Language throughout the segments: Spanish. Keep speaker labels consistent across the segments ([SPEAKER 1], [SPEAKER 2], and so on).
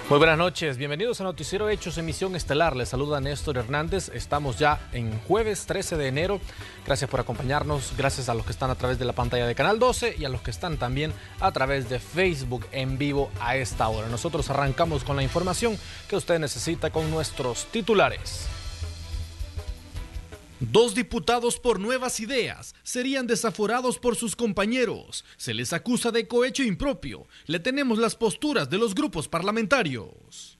[SPEAKER 1] Muy buenas noches, bienvenidos a Noticiero Hechos, emisión estelar. Les saluda Néstor Hernández. Estamos ya en jueves 13 de enero. Gracias por acompañarnos, gracias a los que están a través de la pantalla de Canal 12 y a los que están también a través de Facebook en vivo a esta hora. Nosotros arrancamos con la información que usted necesita con nuestros titulares.
[SPEAKER 2] 2 diputados por Nuevas Ideas serían desaforados por sus compañeros. Se les acusa de cohecho impropio. Le tenemos las posturas de los grupos parlamentarios.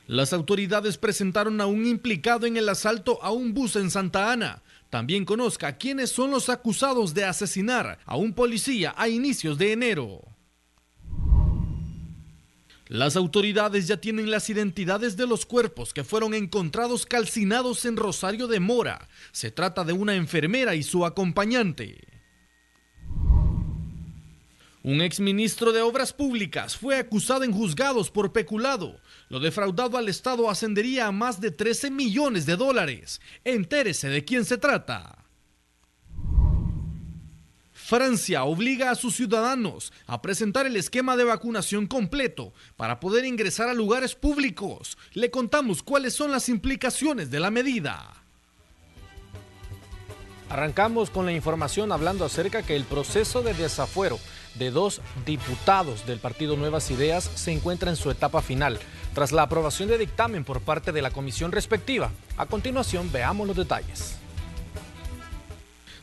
[SPEAKER 2] Las autoridades presentaron a un implicado en el asalto a un bus en Santa Ana. También conozca quiénes son los acusados de asesinar a un policía a inicios de enero. Las autoridades ya tienen las identidades de los cuerpos que fueron encontrados calcinados en Rosario de Mora. Se trata de una enfermera y su acompañante. Un exministro de Obras Públicas fue acusado en juzgados por peculado. Lo defraudado al Estado ascendería a más de 13 millones de dólares. Entérese de quién se trata. Francia obliga a sus ciudadanos a presentar el esquema de vacunación completo para poder ingresar a lugares públicos. Le contamos cuáles son las implicaciones de la medida.
[SPEAKER 1] Arrancamos con la información hablando acerca que el proceso de desafuero de 2 diputados del partido Nuevas Ideas se encuentra en su etapa final, tras la aprobación de dictamen por parte de la comisión respectiva. A continuación, veamos los detalles.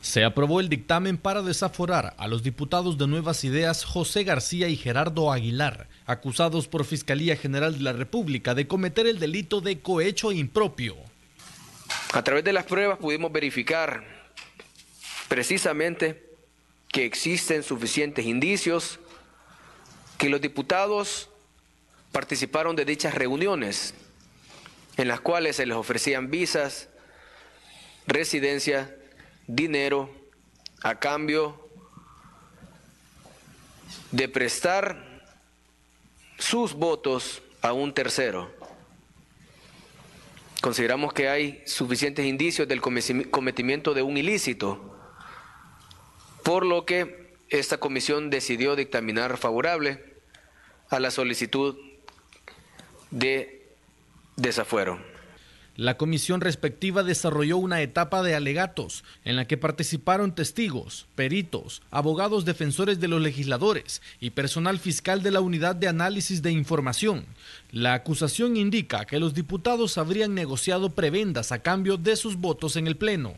[SPEAKER 2] Se aprobó el dictamen para desaforar a los diputados de Nuevas Ideas José García y Gerardo Aguilar, acusados por Fiscalía General de la República de cometer el delito de cohecho impropio.
[SPEAKER 3] A través de las pruebas pudimos verificar precisamente que existen suficientes indicios que los diputados participaron de dichas reuniones en las cuales se les ofrecían visas, residencia, dinero a cambio de prestar sus votos a un tercero. Consideramos que hay suficientes indicios del cometimiento de un ilícito, por lo que esta comisión decidió dictaminar favorable a la solicitud de desafuero.
[SPEAKER 2] La comisión respectiva desarrolló una etapa de alegatos en la que participaron testigos, peritos, abogados defensores de los legisladores y personal fiscal de la Unidad de Análisis de Información. La acusación indica que los diputados habrían negociado prebendas a cambio de sus votos en el Pleno.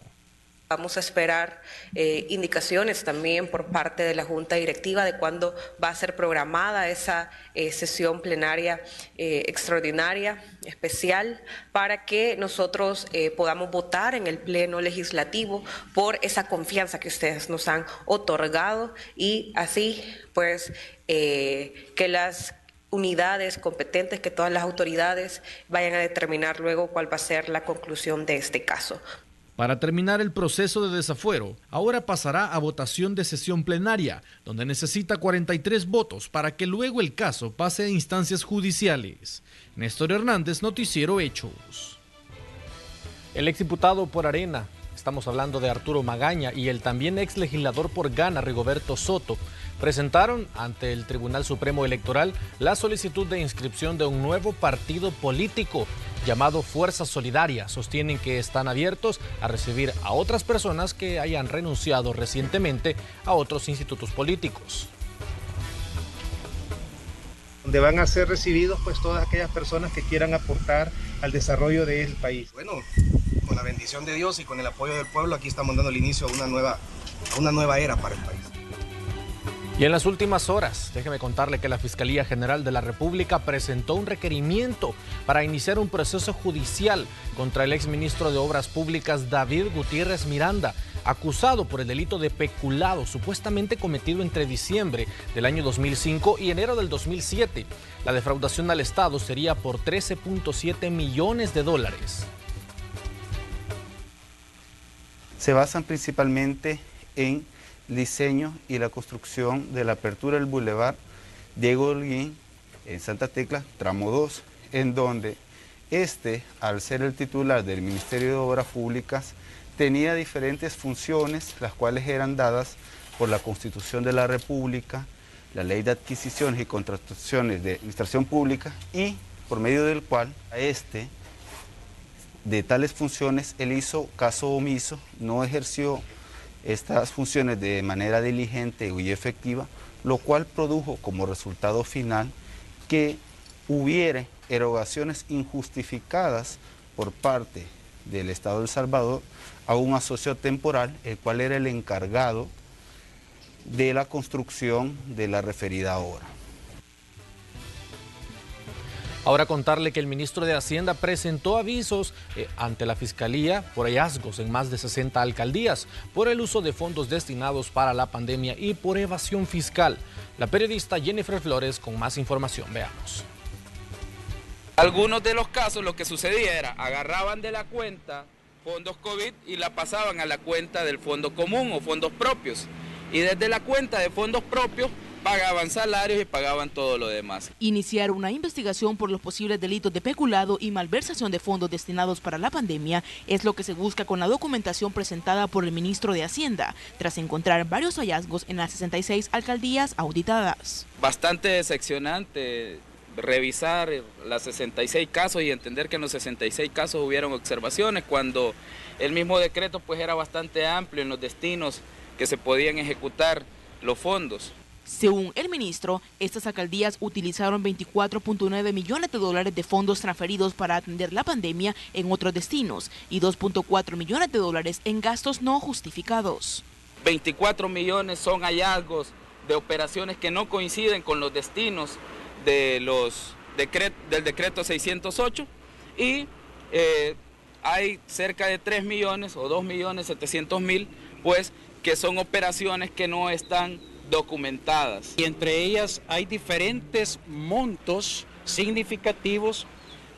[SPEAKER 4] Vamos a esperar indicaciones también por parte de la Junta Directiva de cuándo va a ser programada esa sesión plenaria extraordinaria, especial, para que nosotros podamos votar en el Pleno Legislativo por esa confianza que ustedes nos han otorgado y así pues que las unidades competentes, que todas las autoridades vayan a determinar luego cuál va a ser la conclusión de este caso.
[SPEAKER 2] Para terminar el proceso de desafuero, ahora pasará a votación de sesión plenaria, donde necesita 43 votos para que luego el caso pase a instancias judiciales. Néstor Hernández, Noticiero Hechos.
[SPEAKER 1] El exdiputado por Arena, estamos hablando de Arturo Magaña, y el también ex legislador por Gana, Rigoberto Soto, presentaron ante el Tribunal Supremo Electoral la solicitud de inscripción de un nuevo partido político llamado Fuerza Solidaria. Sostienen que están abiertos a recibir a otras personas que hayan renunciado recientemente a otros institutos políticos.
[SPEAKER 5] Donde van a ser recibidos pues todas aquellas personas que quieran aportar al desarrollo del país.
[SPEAKER 6] Bueno, con la bendición de Dios y con el apoyo del pueblo, aquí estamos dando el inicio a una nueva era para el país.
[SPEAKER 1] Y en las últimas horas, déjeme contarle que la Fiscalía General de la República presentó un requerimiento para iniciar un proceso judicial contra el exministro de Obras Públicas David Gutiérrez Miranda, acusado por el delito de peculado supuestamente cometido entre diciembre del año 2005 y enero del 2007. La defraudación al Estado sería por 13.7 millones de dólares.
[SPEAKER 7] Se basan principalmente en diseño y la construcción de la apertura del Boulevard Diego Holguín en Santa Tecla, tramo 2, en donde al ser el titular del Ministerio de Obras Públicas, tenía diferentes funciones, las cuales eran dadas por la Constitución de la República, la Ley de Adquisiciones y Contrataciones de Administración Pública y por medio del cual de tales funciones él hizo caso omiso, no ejerció estas funciones de manera diligente y efectiva, lo cual produjo como resultado final que hubiera erogaciones injustificadas por parte del Estado de El Salvador a un asocio temporal, el cual era el encargado de la construcción de la referida obra.
[SPEAKER 1] Ahora contarle que el ministro de Hacienda presentó avisos ante la Fiscalía por hallazgos en más de 60 alcaldías por el uso de fondos destinados para la pandemia y por evasión fiscal. La periodista Jennifer Flores con más información. Veamos.
[SPEAKER 8] Algunos de los casos lo que sucedía era agarraban de la cuenta fondos COVID y la pasaban a la cuenta del fondo común o fondos propios. Y desde la cuenta de fondos propios pagaban salarios y pagaban todo lo demás.
[SPEAKER 9] Iniciar una investigación por los posibles delitos de peculado y malversación de fondos destinados para la pandemia es lo que se busca con la documentación presentada por el ministro de Hacienda, tras encontrar varios hallazgos en las 66 alcaldías auditadas.
[SPEAKER 8] Bastante decepcionante revisar las 66 casos y entender que en los 66 casos hubieron observaciones, cuando el mismo decreto pues era bastante amplio en los destinos que se podían ejecutar los fondos.
[SPEAKER 9] Según el ministro, estas alcaldías utilizaron 24.9 millones de dólares de fondos transferidos para atender la pandemia en otros destinos y 2.4 millones de dólares en gastos no justificados.
[SPEAKER 8] 24 millones son hallazgos de operaciones que no coinciden con los destinos del decreto 608 y hay cerca de 3 millones o 2.700.000 pues que son operaciones que no están documentadas.
[SPEAKER 10] Y entre ellas hay diferentes montos significativos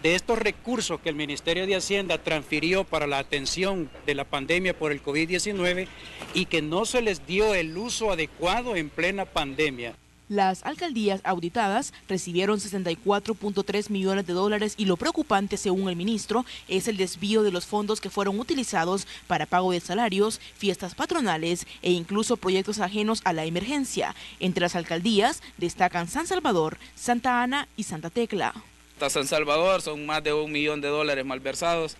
[SPEAKER 10] de estos recursos que el Ministerio de Hacienda transfirió para la atención de la pandemia por el COVID-19 y que no se les dio el uso adecuado en plena pandemia.
[SPEAKER 9] Las alcaldías auditadas recibieron 64.3 millones de dólares y lo preocupante, según el ministro, es el desvío de los fondos que fueron utilizados para pago de salarios, fiestas patronales e incluso proyectos ajenos a la emergencia. Entre las alcaldías destacan San Salvador, Santa Ana y Santa Tecla.
[SPEAKER 8] Hasta San Salvador son más de $1 millón malversados.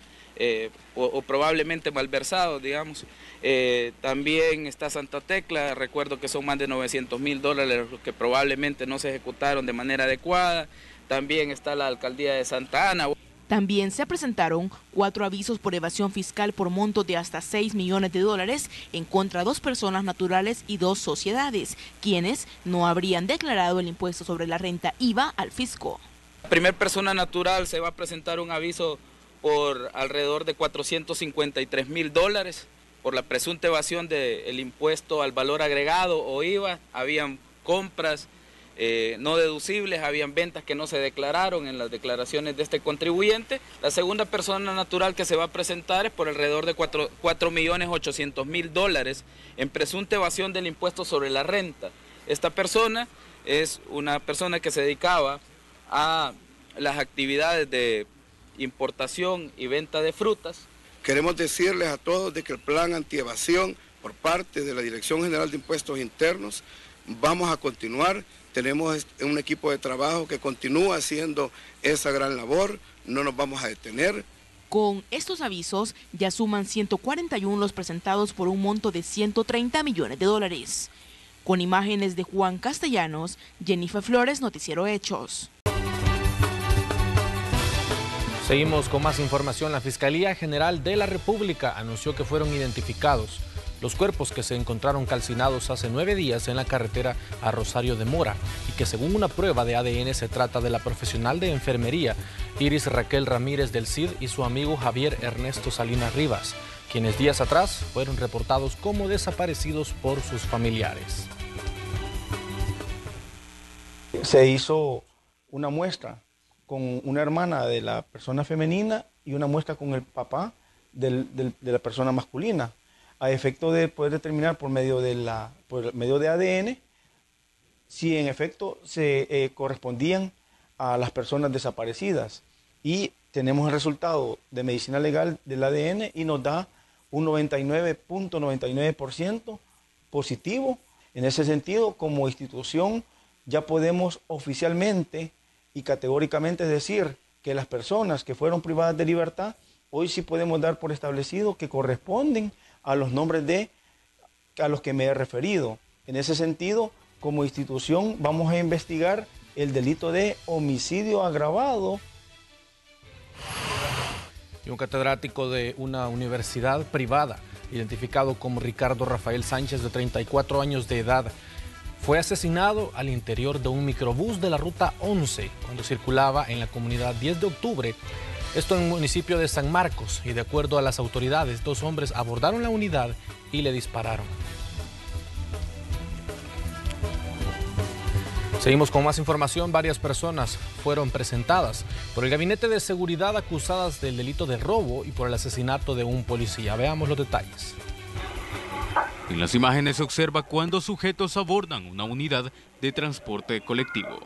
[SPEAKER 8] O probablemente malversados, digamos. También está Santa Tecla, recuerdo que son más de $900.000 los que probablemente no se ejecutaron de manera adecuada. También está la alcaldía de Santa Ana.
[SPEAKER 9] También se presentaron 4 avisos por evasión fiscal por monto de hasta 6 millones de dólares en contra de 2 personas naturales y 2 sociedades, quienes no habrían declarado el impuesto sobre la renta IVA al fisco.
[SPEAKER 8] La primera persona natural se va a presentar un aviso por alrededor de $453.000 por la presunta evasión del impuesto al valor agregado o IVA. Habían compras no deducibles, habían ventas que no se declararon en las declaraciones de este contribuyente. La segunda persona natural que se va a presentar es por alrededor de $4.800.000 en presunta evasión del impuesto sobre la renta. Esta persona es una persona que se dedicaba a las actividades de importación y venta de frutas.
[SPEAKER 11] Queremos decirles a todos de que el plan antievasión por parte de la Dirección General de Impuestos Internos vamos a continuar. Tenemos un equipo de trabajo que continúa haciendo esa gran labor, no nos vamos a detener.
[SPEAKER 9] Con estos avisos ya suman 141 los presentados por un monto de $130 millones. Con imágenes de Juan Castellanos, Jennifer Flores, Noticiero Hechos.
[SPEAKER 1] Seguimos con más información. La Fiscalía General de la República anunció que fueron identificados los cuerpos que se encontraron calcinados hace 9 días en la carretera a Rosario de Mora y que según una prueba de ADN se trata de la profesional de enfermería Iris Raquel Ramírez del CID y su amigo Javier Ernesto Salinas Rivas, quienes días atrás fueron reportados como desaparecidos por sus familiares.
[SPEAKER 12] Se hizo una muestra con una hermana de la persona femenina y una muestra con el papá de la persona masculina, a efecto de poder determinar por medio de ADN si en efecto se correspondían a las personas desaparecidas. Y tenemos el resultado de medicina legal del ADN y nos da un 99.99% positivo. En ese sentido, como institución ya podemos oficialmente y categóricamente decir que las personas que fueron privadas de libertad, hoy sí podemos dar por establecido que corresponden a los nombres a los que me he referido. En ese sentido, como institución, vamos a investigar el delito de homicidio agravado.
[SPEAKER 1] Y un catedrático de una universidad privada, identificado como Ricardo Rafael Sánchez, de 34 años de edad, fue asesinado al interior de un microbús de la ruta 11 cuando circulaba en la comunidad 10 de octubre, esto en el municipio de San Marcos, y de acuerdo a las autoridades, 2 hombres abordaron la unidad y le dispararon. Seguimos con más información. Varias personas fueron presentadas por el Gabinete de Seguridad acusadas del delito de robo y por el asesinato de un policía. Veamos los detalles.
[SPEAKER 13] En las imágenes se observa cuando sujetos abordan una unidad de transporte colectivo.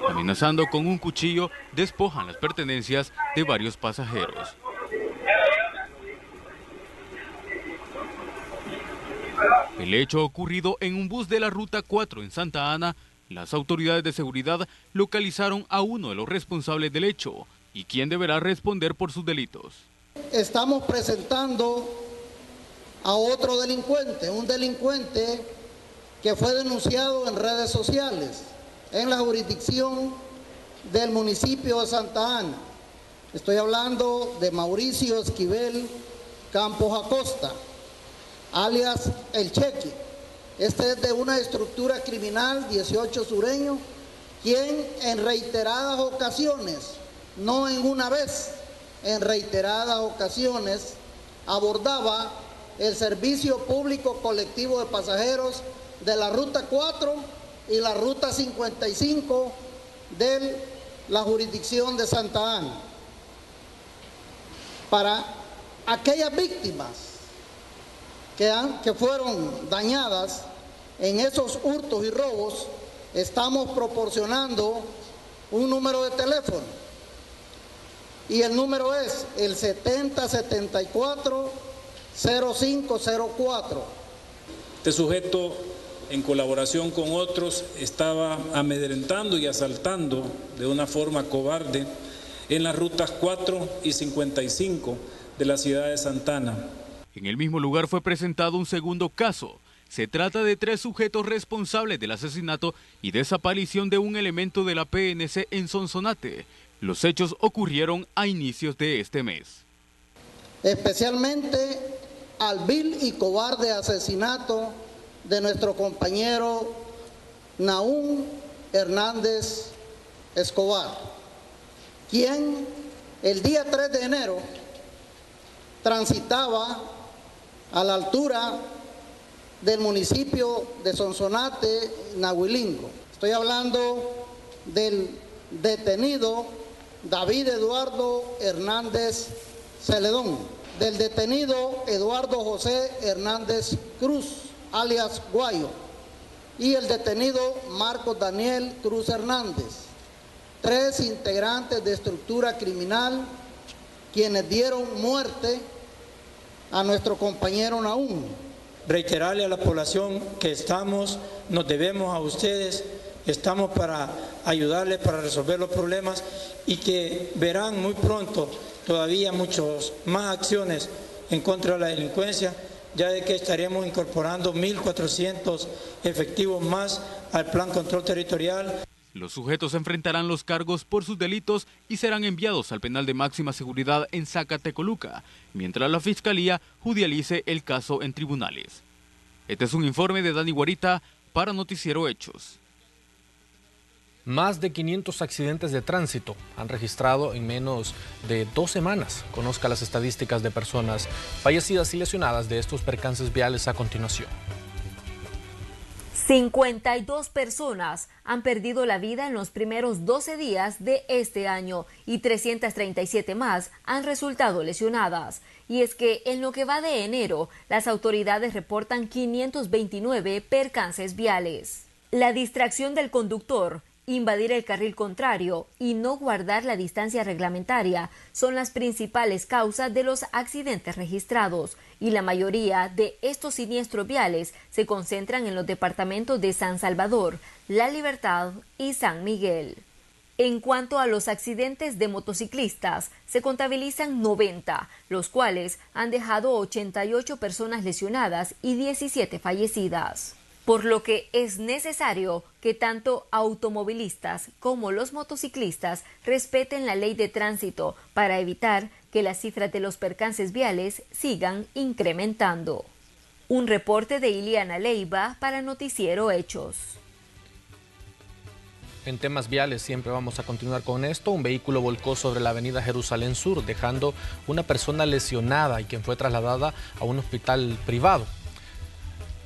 [SPEAKER 13] Amenazando con un cuchillo, despojan las pertenencias de varios pasajeros. El hecho ocurrido en un bus de la Ruta 4 en Santa Ana, las autoridades de seguridad localizaron a uno de los responsables del hecho y quien deberá responder por sus delitos.
[SPEAKER 14] Estamos presentando a otro delincuente, un delincuente que fue denunciado en redes sociales en la jurisdicción del municipio de Santa Ana. Estoy hablando de Mauricio Esquivel Campos Acosta, alias El Chequi. Este es de una estructura criminal 18 sureño, quien en reiteradas ocasiones, no en una vez, en reiteradas ocasiones, abordaba el servicio público colectivo de pasajeros de la Ruta 4 y la Ruta 55 de la jurisdicción de Santa Ana. Para aquellas víctimas que fueron dañadas en esos hurtos y robos, estamos proporcionando un número de teléfono y el número es el 7074-0504.
[SPEAKER 15] Este sujeto, en colaboración con otros, estaba amedrentando y asaltando de una forma cobarde en las rutas 4 y 55 de la ciudad de Santa Ana.
[SPEAKER 13] En el mismo lugar fue presentado un segundo caso. Se trata de 3 sujetos responsables del asesinato y desaparición de un elemento de la PNC en Sonsonate. Los hechos ocurrieron a inicios de este mes.
[SPEAKER 14] Especialmente al vil y cobarde asesinato de nuestro compañero Nahum Hernández Escobar, quien el día 3 de enero transitaba a la altura del municipio de Sonsonate, Nahuilingo. Estoy hablando del detenido David Eduardo Hernández Celedón, del detenido Eduardo José Hernández Cruz, alias Guayo, y el detenido Marcos Daniel Cruz Hernández, 3 integrantes de estructura criminal quienes dieron muerte a nuestro compañero Nahum.
[SPEAKER 16] Reiterarle a la población que nos debemos a ustedes, estamos para ayudarles, para resolver los problemas y que verán muy pronto todavía muchas más acciones en contra de la delincuencia, ya de que estaremos incorporando 1.400 efectivos más al Plan Control Territorial.
[SPEAKER 13] Los sujetos enfrentarán los cargos por sus delitos y serán enviados al penal de máxima seguridad en Zacatecoluca, mientras la Fiscalía judicialice el caso en tribunales. Este es un informe de Dani Guarita para Noticiero Hechos.
[SPEAKER 1] Más de 500 accidentes de tránsito han registrado en menos de 2 semanas. Conozca las estadísticas de personas fallecidas y lesionadas de estos percances viales a continuación.
[SPEAKER 17] 52 personas han perdido la vida en los primeros 12 días de este año y 337 más han resultado lesionadas. Y es que en lo que va de enero, las autoridades reportan 529 percances viales. La distracción del conductor invadir el carril contrario y no guardar la distancia reglamentaria son las principales causas de los accidentes registrados, y la mayoría de estos siniestros viales se concentran en los departamentos de San Salvador, La Libertad y San Miguel. En cuanto a los accidentes de motociclistas, se contabilizan 90, los cuales han dejado 88 personas lesionadas y 17 fallecidas. Por lo que es necesario que tanto automovilistas como los motociclistas respeten la ley de tránsito para evitar que las cifras de los percances viales sigan incrementando. Un reporte de Iliana Leiva para Noticiero Hechos.
[SPEAKER 1] En temas viales siempre vamos a continuar con esto. Un vehículo volcó sobre la avenida Jerusalén Sur, dejando una persona lesionada y quien fue trasladada a un hospital privado.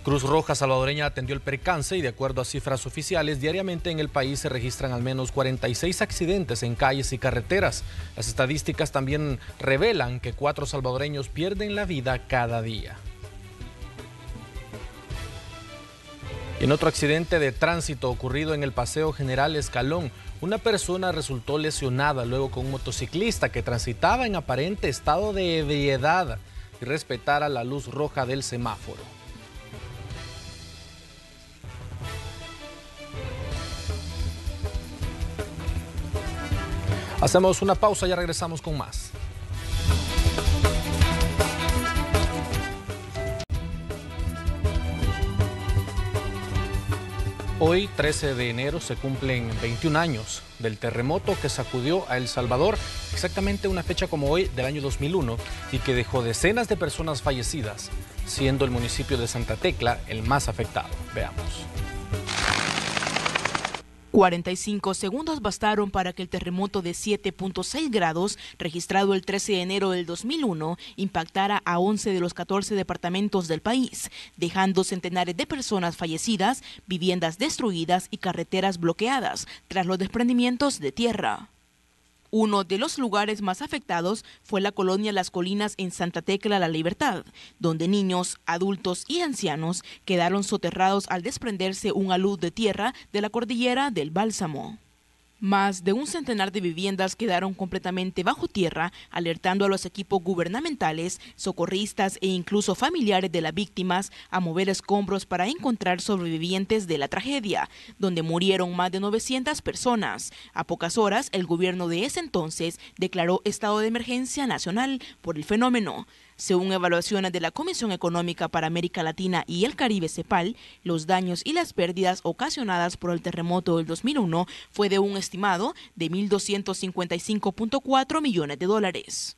[SPEAKER 1] Cruz Roja salvadoreña atendió el percance y, de acuerdo a cifras oficiales, diariamente en el país se registran al menos 46 accidentes en calles y carreteras. Las estadísticas también revelan que 4 salvadoreños pierden la vida cada día. Y en otro accidente de tránsito ocurrido en el Paseo General Escalón, una persona resultó lesionada luego que un motociclista que transitaba en aparente estado de ebriedad y respetara la luz roja del semáforo. Hacemos una pausa y ya regresamos con más. Hoy, 13 de enero, se cumplen 21 años del terremoto que sacudió a El Salvador, exactamente una fecha como hoy del año 2001, y que dejó decenas de personas fallecidas, siendo el municipio de Santa Tecla el más afectado. Veamos.
[SPEAKER 9] 45 segundos bastaron para que el terremoto de 7.6 grados, registrado el 13 de enero del 2001, impactara a 11 de los 14 departamentos del país, dejando centenares de personas fallecidas, viviendas destruidas y carreteras bloqueadas tras los desprendimientos de tierra. Uno de los lugares más afectados fue la colonia Las Colinas en Santa Tecla, La Libertad, donde niños, adultos y ancianos quedaron soterrados al desprenderse un alud de tierra de la cordillera del Bálsamo. Más de un centenar de viviendas quedaron completamente bajo tierra, alertando a los equipos gubernamentales, socorristas e incluso familiares de las víctimas a mover escombros para encontrar sobrevivientes de la tragedia, donde murieron más de 900 personas. A pocas horas, el gobierno de ese entonces declaró estado de emergencia nacional por el fenómeno. Según evaluaciones de la Comisión Económica para América Latina y el Caribe, CEPAL, los daños y las pérdidas ocasionadas por el terremoto del 2001 fue de un estimado de 1.255.4 millones de dólares.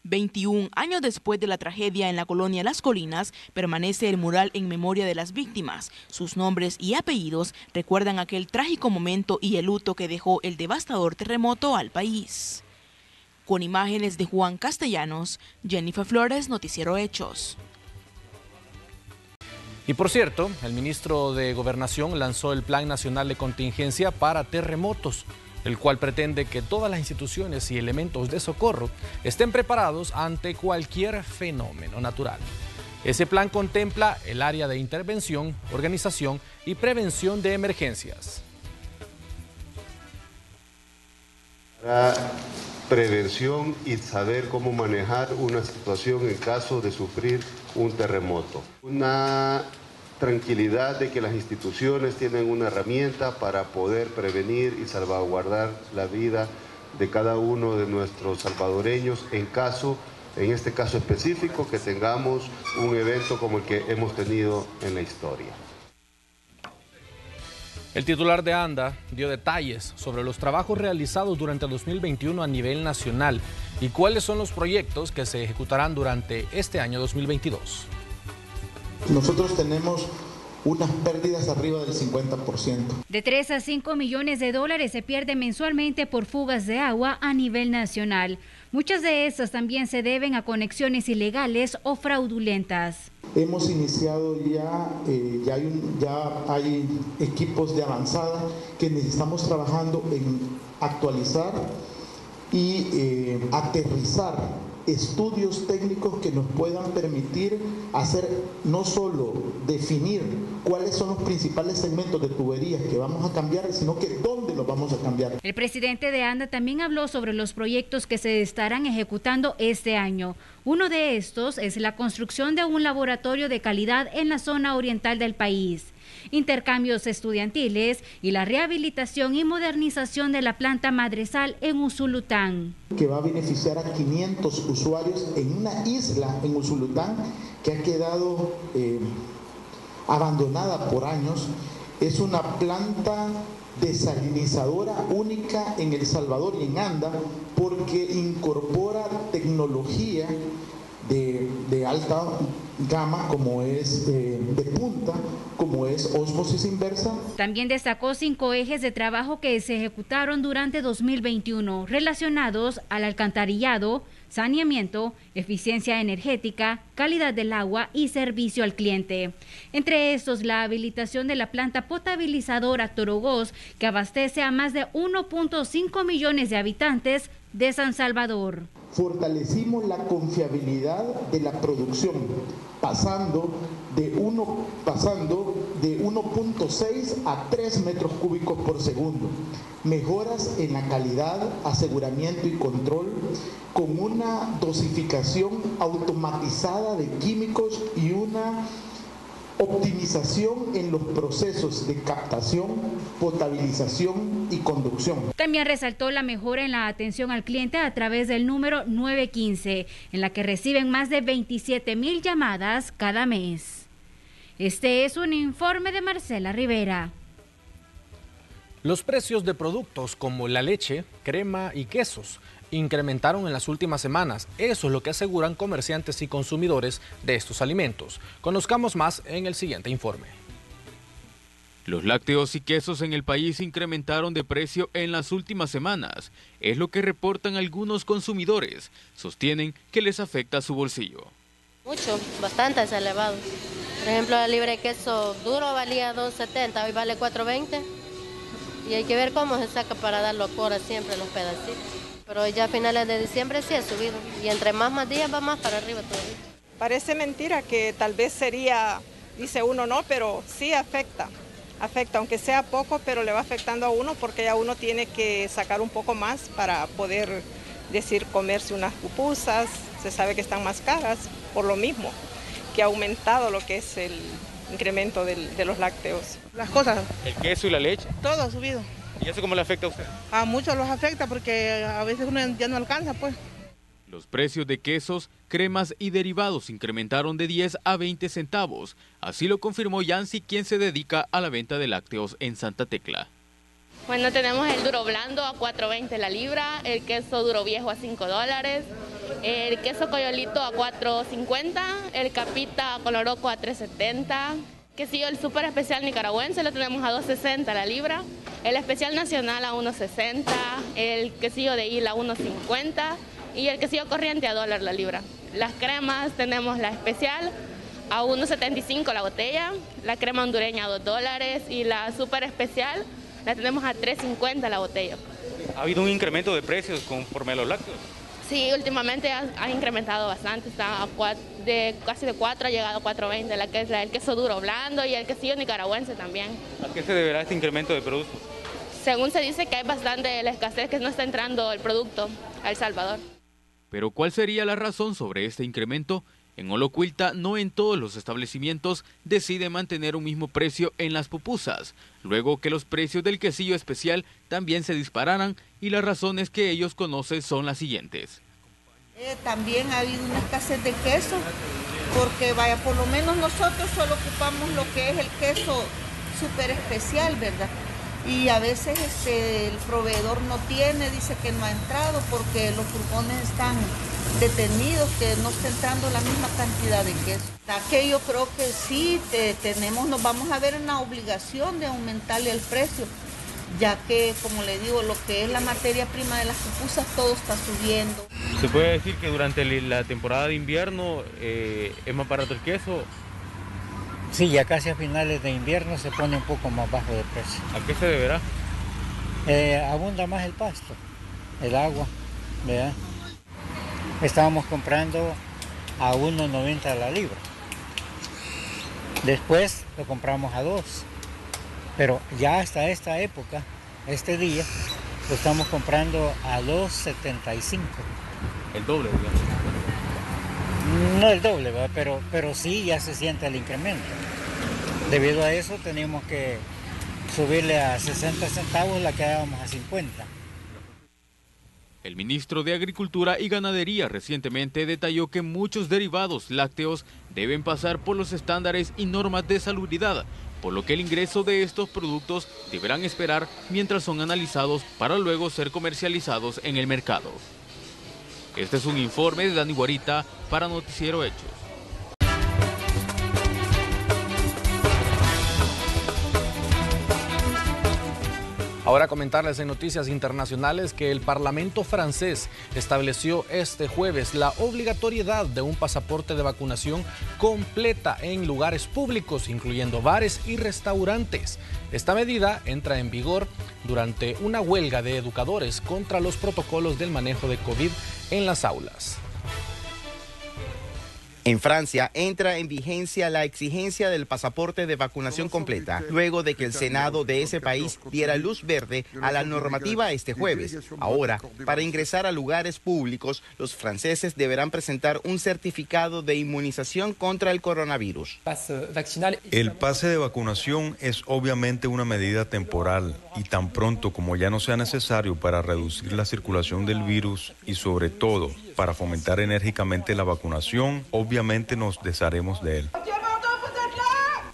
[SPEAKER 9] 21 años después de la tragedia en la colonia Las Colinas, permanece el mural en memoria de las víctimas. Sus nombres y apellidos recuerdan aquel trágico momento y el luto que dejó el devastador terremoto al país. Con imágenes de Juan Castellanos, Jennifer Flores, Noticiero Hechos.
[SPEAKER 1] Y por cierto, el ministro de Gobernación lanzó el Plan Nacional de Contingencia para Terremotos, el cual pretende que todas las instituciones y elementos de socorro estén preparados ante cualquier fenómeno natural. Ese plan contempla el área de intervención, organización y prevención de emergencias.
[SPEAKER 18] Prevención y saber cómo manejar una situación en caso de sufrir un terremoto. Una tranquilidad de que las instituciones tienen una herramienta para poder prevenir y salvaguardar la vida de cada uno de nuestros salvadoreños en este caso específico, que tengamos un evento como el que hemos tenido en la historia.
[SPEAKER 1] El titular de ANDA dio detalles sobre los trabajos realizados durante el 2021 a nivel nacional y cuáles son los proyectos que se ejecutarán durante este año 2022.
[SPEAKER 19] Nosotros tenemos unas pérdidas arriba del 50%.
[SPEAKER 20] De 3 a 5 millones de dólares se pierden mensualmente por fugas de agua a nivel nacional. Muchas de estas también se deben a conexiones ilegales o fraudulentas.
[SPEAKER 19] Hemos iniciado ya hay equipos de avanzada que estamos trabajando en actualizar y aterrizar estudios técnicos que nos puedan permitir hacer, no solo definir cuáles son los principales segmentos de tuberías que vamos a cambiar, sino que dónde los vamos a cambiar.
[SPEAKER 20] El presidente de ANDA también habló sobre los proyectos que se estarán ejecutando este año. Uno de estos es la construcción de un laboratorio de calidad en la zona oriental del país, intercambios estudiantiles y la rehabilitación y modernización de la planta Madresal en Usulután.
[SPEAKER 19] Que va a beneficiar a 500 usuarios en una isla en Usulután que ha quedado abandonada por años. Es una planta desalinizadora única en El Salvador y en ANDA porque incorpora tecnología de alta gama como es de punta, como es ósmosis inversa.
[SPEAKER 20] También destacó 5 ejes de trabajo que se ejecutaron durante 2021 relacionados al alcantarillado, saneamiento, eficiencia energética, calidad del agua y servicio al cliente. Entre estos, la habilitación de la planta potabilizadora Torogós, que abastece a más de 1.5 millones de habitantes de San Salvador.
[SPEAKER 19] Fortalecimos la confiabilidad de la producción, pasando de 1.6 a 3 metros cúbicos por segundo. Mejoras en la calidad, aseguramiento y control, con una dosificación automatizada de químicos y una optimización en los procesos de captación, potabilización y conducción.
[SPEAKER 20] También resaltó la mejora en la atención al cliente a través del número 915, en la que reciben más de 27,000 llamadas cada mes. Este es un informe de Marcela Rivera.
[SPEAKER 1] Los precios de productos como la leche, crema y quesos incrementaron en las últimas semanas. Eso es lo que aseguran comerciantes y consumidores de estos alimentos. Conozcamos más en el siguiente informe.
[SPEAKER 13] Los lácteos y quesos en el país incrementaron de precio en las últimas semanas. Es lo que reportan algunos consumidores. Sostienen que les afecta su bolsillo.
[SPEAKER 21] Mucho, bastante es elevado. Por ejemplo, la libra de queso duro valía $2.70, hoy vale $4.20. Y hay que ver cómo se saca para darlo a cora siempre los pedacitos. Pero ya a finales de diciembre sí ha subido. Y entre más días va más para arriba todavía.
[SPEAKER 22] Parece mentira que tal vez sería, dice uno no, pero sí afecta. Afecta, aunque sea poco, pero le va afectando a uno porque ya uno tiene que sacar un poco más para poder decir comerse unas pupusas. Se sabe que están más caras por lo mismo, que ha aumentado lo que es el incremento de los lácteos. Las cosas.
[SPEAKER 13] ¿El queso y la leche?
[SPEAKER 22] Todo ha subido.
[SPEAKER 13] ¿Y eso cómo le afecta a usted?
[SPEAKER 22] A muchos los afecta porque a veces uno ya no alcanza, pues.
[SPEAKER 13] Los precios de quesos, cremas y derivados incrementaron de 10 a 20 centavos. Así lo confirmó Yancy, quien se dedica a la venta de lácteos en Santa Tecla.
[SPEAKER 23] Bueno, tenemos el duro blando a $4.20 la libra, el queso duro viejo a $5, el queso coyolito a $4.50, el capita coloroco a $3.70. Quesillo el súper especial nicaragüense lo tenemos a $2.60 la libra, el especial nacional a $1.60, el quesillo de isla a $1.50 y el quesillo corriente a $1 la libra. Las cremas tenemos la especial a $1.75 la botella, la crema hondureña a $2 y la súper especial la tenemos a $3.50 la botella.
[SPEAKER 13] ¿Ha habido un incremento de precios conforme a los lácteos?
[SPEAKER 23] Sí, últimamente ha incrementado bastante, está casi de 4 ha llegado a $4.20, el queso duro blando y el quesillo nicaragüense también.
[SPEAKER 13] ¿A qué se deberá este incremento de productos?
[SPEAKER 23] Según se dice que hay bastante la escasez, que no está entrando el producto a El Salvador.
[SPEAKER 13] Pero ¿cuál sería la razón sobre este incremento? En Olocuilta, no en todos los establecimientos decide mantener un mismo precio en las pupusas, luego que los precios del quesillo especial también se dispararan, y las razones que ellos conocen son las siguientes.
[SPEAKER 24] También ha habido una escasez de queso, porque vaya, por lo menos nosotros solo ocupamos lo que es el queso súper especial, ¿verdad? Y a veces el proveedor no tiene, dice que no ha entrado porque los furgones están detenidos, que no está entrando la misma cantidad de queso. Que yo creo que sí nos vamos a ver en la obligación de aumentarle el precio, ya que, como le digo, lo que es la materia prima de las pupusas, todo está subiendo.
[SPEAKER 13] ¿Se puede decir que durante la temporada de invierno es más barato el queso?
[SPEAKER 25] Sí, ya casi a finales de invierno se pone un poco más bajo de precio.
[SPEAKER 13] ¿A qué se deberá?
[SPEAKER 25] Abunda más el pasto, el agua, ¿verdad? estábamos comprando a 1.90 la libra. Después lo compramos a 2. Pero ya hasta esta época, este día, lo estamos comprando a 2.75.
[SPEAKER 13] El doble, digamos.
[SPEAKER 25] No el doble, ¿verdad? Pero sí ya se siente el incremento. Debido a eso tenemos que subirle a 60 centavos la que dábamos a 50.
[SPEAKER 13] El ministro de Agricultura y Ganadería recientemente detalló que muchos derivados lácteos deben pasar por los estándares y normas de salubridad, por lo que el ingreso de estos productos deberán esperar mientras son analizados para luego ser comercializados en el mercado. Este es un informe de Dani Guarita para Noticiero Hechos.
[SPEAKER 1] Ahora comentarles en noticias internacionales que el Parlamento francés estableció este jueves la obligatoriedad de un pasaporte de vacunación completa en lugares públicos, incluyendo bares y restaurantes. Esta medida entra en vigor durante una huelga de educadores contra los protocolos del manejo de COVID en las aulas.
[SPEAKER 2] En Francia entra en vigencia la exigencia del pasaporte de vacunación completa, luego de que el Senado de ese país diera luz verde a la normativa este jueves. Ahora, para ingresar a lugares públicos, los franceses deberán presentar un certificado de inmunización contra el coronavirus.
[SPEAKER 3] El pase de vacunación es obviamente una medida temporal y tan pronto como ya no sea necesario para reducir la circulación del virus y sobre todo para fomentar enérgicamente la vacunación, obviamente nos desharemos de él.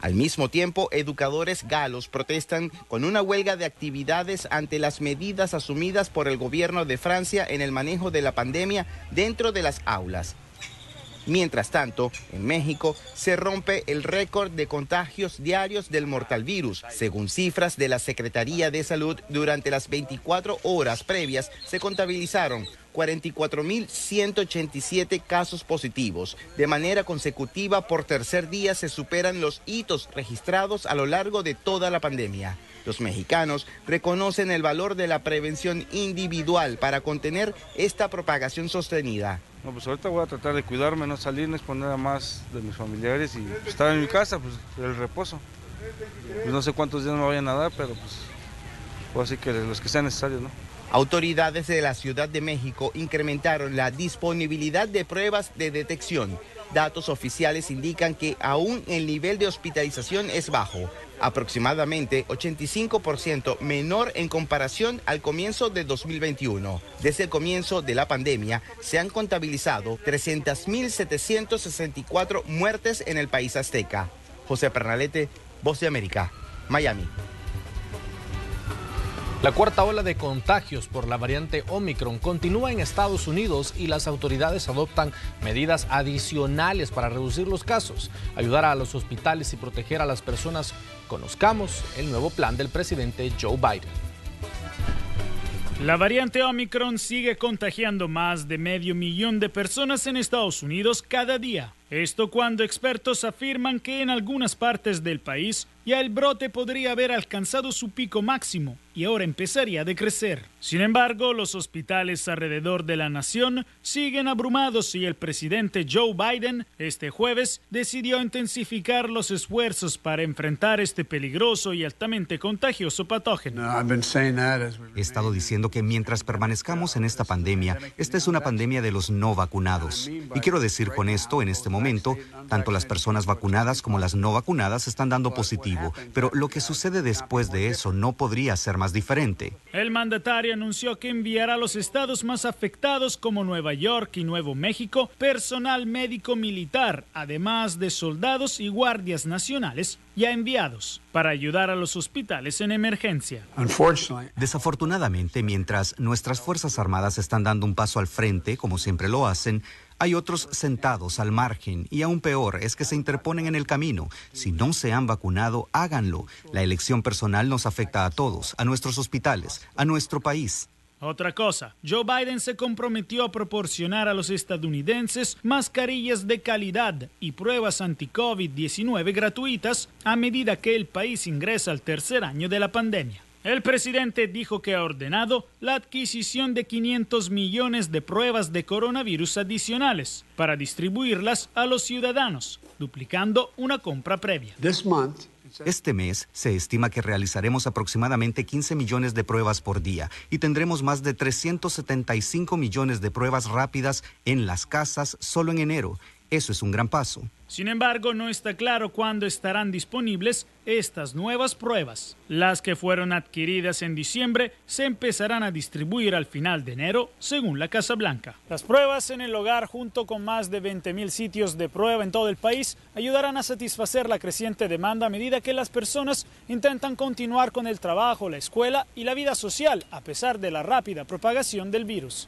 [SPEAKER 2] Al mismo tiempo, educadores galos protestan con una huelga de actividades ante las medidas asumidas por el gobierno de Francia en el manejo de la pandemia dentro de las aulas. Mientras tanto, en México se rompe el récord de contagios diarios del mortal virus. Según cifras de la Secretaría de Salud, durante las 24 horas previas se contabilizaron 44.187 casos positivos. De manera consecutiva, por tercer día se superan los hitos registrados a lo largo de toda la pandemia. Los mexicanos reconocen el valor de la prevención individual para contener esta propagación sostenida.
[SPEAKER 4] No, pues ahorita voy a tratar de cuidarme, no salir, no exponer a más de mis familiares y estar en mi casa, pues el reposo. Pues no sé cuántos días me vayan a dar, pero pues así que los que sean necesarios, ¿no?
[SPEAKER 2] Autoridades de la Ciudad de México incrementaron la disponibilidad de pruebas de detección. Datos oficiales indican que aún el nivel de hospitalización es bajo, aproximadamente 85% menor en comparación al comienzo de 2021. Desde el comienzo de la pandemia se han contabilizado 300.764 muertes en el país azteca. José Pernalete, Voz de América, Miami.
[SPEAKER 1] La cuarta ola de contagios por la variante Omicron continúa en Estados Unidos y las autoridades adoptan medidas adicionales para reducir los casos, ayudar a los hospitales y proteger a las personas. Conozcamos el nuevo plan del presidente Joe Biden.
[SPEAKER 5] La variante Omicron sigue contagiando más de 500.000 de personas en Estados Unidos cada día. Esto cuando expertos afirman que en algunas partes del país ya el brote podría haber alcanzado su pico máximo y ahora empezaría a decrecer. Sin embargo, los hospitales alrededor de la nación siguen abrumados y el presidente Joe Biden este jueves decidió intensificar los esfuerzos para enfrentar este peligroso y altamente contagioso patógeno.
[SPEAKER 6] He estado diciendo que mientras permanezcamos en esta pandemia, esta es una pandemia de los no vacunados. Y quiero decir con esto, en este momento, tanto las personas vacunadas como las no vacunadas están dando positivo, pero lo que sucede después de eso no podría ser más diferente.
[SPEAKER 5] El mandatario anunció que enviará a los estados más afectados como Nueva York y Nuevo México personal médico militar, además de soldados y guardias nacionales ya enviados para ayudar a los hospitales en emergencia.
[SPEAKER 6] Desafortunadamente, mientras nuestras Fuerzas Armadas están dando un paso al frente, como siempre lo hacen, hay otros sentados al margen y aún peor es que se interponen en el camino. Si no se han vacunado, háganlo. La elección personal nos afecta a todos, a nuestros hospitales, a nuestro país.
[SPEAKER 5] Otra cosa, Joe Biden se comprometió a proporcionar a los estadounidenses mascarillas de calidad y pruebas anti-COVID-19 gratuitas a medida que el país ingresa al tercer año de la pandemia. El presidente dijo que ha ordenado la adquisición de 500 millones de pruebas de coronavirus adicionales para distribuirlas a los ciudadanos, duplicando una compra previa.
[SPEAKER 6] Este mes se estima que realizaremos aproximadamente 15 millones de pruebas por día y tendremos más de 375 millones de pruebas rápidas en las casas solo en enero. Eso es un gran paso.
[SPEAKER 5] Sin embargo, no está claro cuándo estarán disponibles estas nuevas pruebas. Las que fueron adquiridas en diciembre se empezarán a distribuir al final de enero, según la Casa Blanca. Las pruebas en el hogar, junto con más de 20,000 sitios de prueba en todo el país, ayudarán a satisfacer la creciente demanda a medida que las personas intentan continuar con el trabajo, la escuela y la vida social, a pesar de la rápida propagación del virus.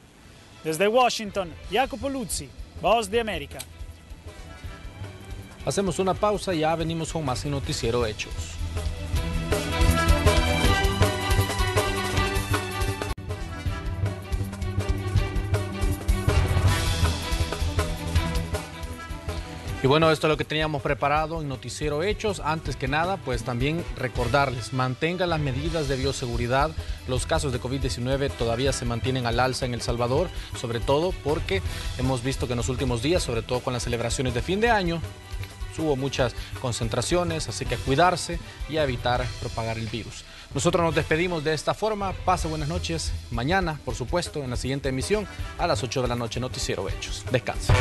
[SPEAKER 5] Desde Washington, Jacopo Luzzi, Voz de América.
[SPEAKER 1] Hacemos una pausa y ya venimos con más en Noticiero Hechos. Y bueno, esto es lo que teníamos preparado en Noticiero Hechos. Antes que nada, pues también recordarles, mantengan las medidas de bioseguridad. Los casos de COVID-19 todavía se mantienen al alza en El Salvador, sobre todo porque hemos visto que en los últimos días, sobre todo con las celebraciones de fin de año, hubo muchas concentraciones, así que a cuidarse y a evitar propagar el virus. Nosotros nos despedimos de esta forma. Pase buenas noches. Mañana, por supuesto, en la siguiente emisión, a las 8 de la noche, Noticiero Hechos. Descansen.